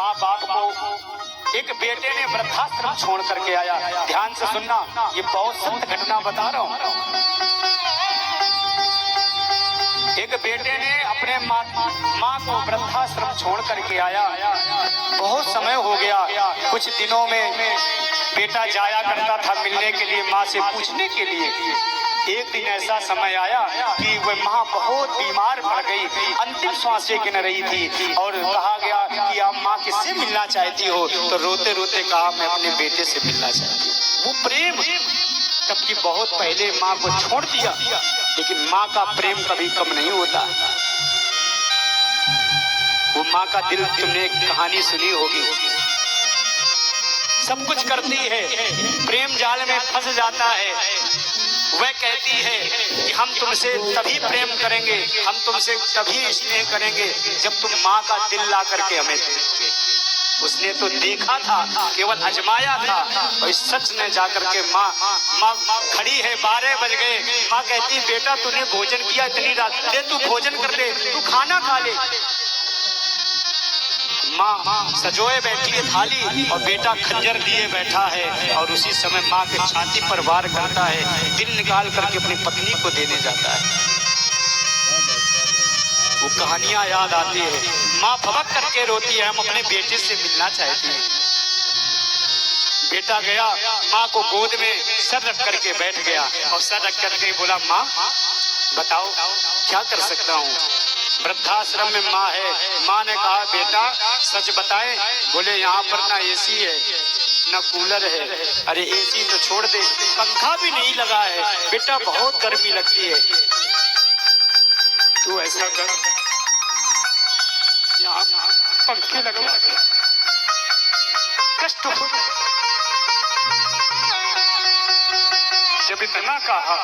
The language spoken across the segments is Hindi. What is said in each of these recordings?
माँ बाप को एक बेटे ने वृद्धाश्रम छोड़ करके आया। ध्यान से सुनना, ये बहुत सत्य घटना बता रहा हूँ। एक बेटे ने अपने माँ को वृद्धाश्रम छोड़ करके आया। बहुत समय हो गया। कुछ दिनों में बेटा जाया करता था मिलने के लिए, माँ से पूछने के लिए। एक दिन ऐसा समय आया कि वह माँ बहुत बीमार पड़ गई, अंतिम सांसें गिन रही थी और कहा गया कि आप माँ किससे मिलना चाहती हो? तो रोते रोते कहा, मैं अपने बेटे से मिलना चाहती हूँ। वो प्रेम, जबकि बहुत पहले माँ को छोड़ दिया, लेकिन माँ का प्रेम कभी कम नहीं होता। वो माँ का दिल, तुमने एक कहानी सुनी होगी, सब कुछ करती है, प्रेम जाल में फंस जाता है। वह कहती है कि हम तुमसे तभी प्रेम करेंगे, हम तुमसे तभी स्नेह करेंगे जब तुम माँ का दिल ला करके हमें दोगे। उसने तो देखा था, केवल अजमाया था। और इस सच ने जाकर के माँ खड़ी है, 12 बज गए। माँ कहती, बेटा तूने भोजन किया इतनी रात, ले तू भोजन कर ले, तू खाना खा ले। माँ सजोए बैठी है थाली और बेटा खंजर लिए बैठा है। और उसी समय माँ के छाती पर वार करता है, दिल निकाल करके अपनी पत्नी को देने जाता है। वो कहानियां याद आती है। माँ भबक करके रोती है, हम अपने बेटे से मिलना चाहती हैं। बेटा गया, माँ को गोद में सर रख करके बैठ गया और सर रख करके बोला, माँ बताओ क्या कर सकता हूँ? वृद्धाश्रम में माँ है। माँ ने कहा, बेटा सच बताएं? बोले, यहाँ पर ना एसी है ना कूलर है। अरे एसी तो छोड़ दे, पंखा भी नहीं लगा है बेटा, बहुत गर्मी लगती है। तू ऐसा कर, यहाँ पंखे लगवा, कष्ट हो। जब इतना कहा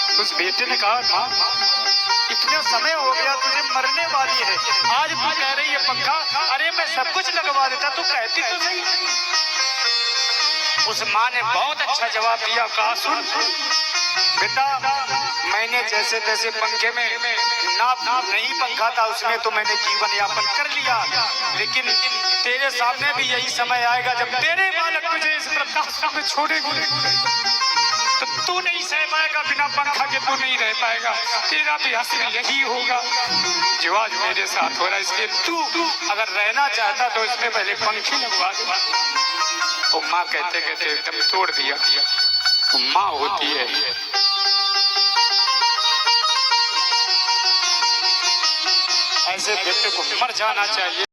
तो उस बेटे ने कहा, माँ इतना समय हो गया, तुझे मरने वाली है, आज तू कह रही है पंखा? अरे मैं सब कुछ लगवा देता, तू कहती तो सही। उस माँ ने बहुत अच्छा जवाब दिया, कहा, सुन बेटा, मैंने जैसे तैसे पंखे में नाप नहीं पंखा था उसमें, तो मैंने जीवन यापन कर लिया। लेकिन तेरे सामने भी यही समय आएगा जब तेरे बालक तुझे इस वृद्धाश्रम में छोड़ेंगे, तो तू नहीं सह पाएगा, बिना पंखा के तू नहीं रह पाएगा, तेरा भी असर यही होगा जो आज मेरे साथ हो रहा है। इसलिए तू अगर रहना चाहता तो इसमें पहले पंखी लगवा दे। तो माँ कहते कहते एकदम तोड़ दिया। तो माँ होती है, ऐसे बेटे को मर जाना चाहिए।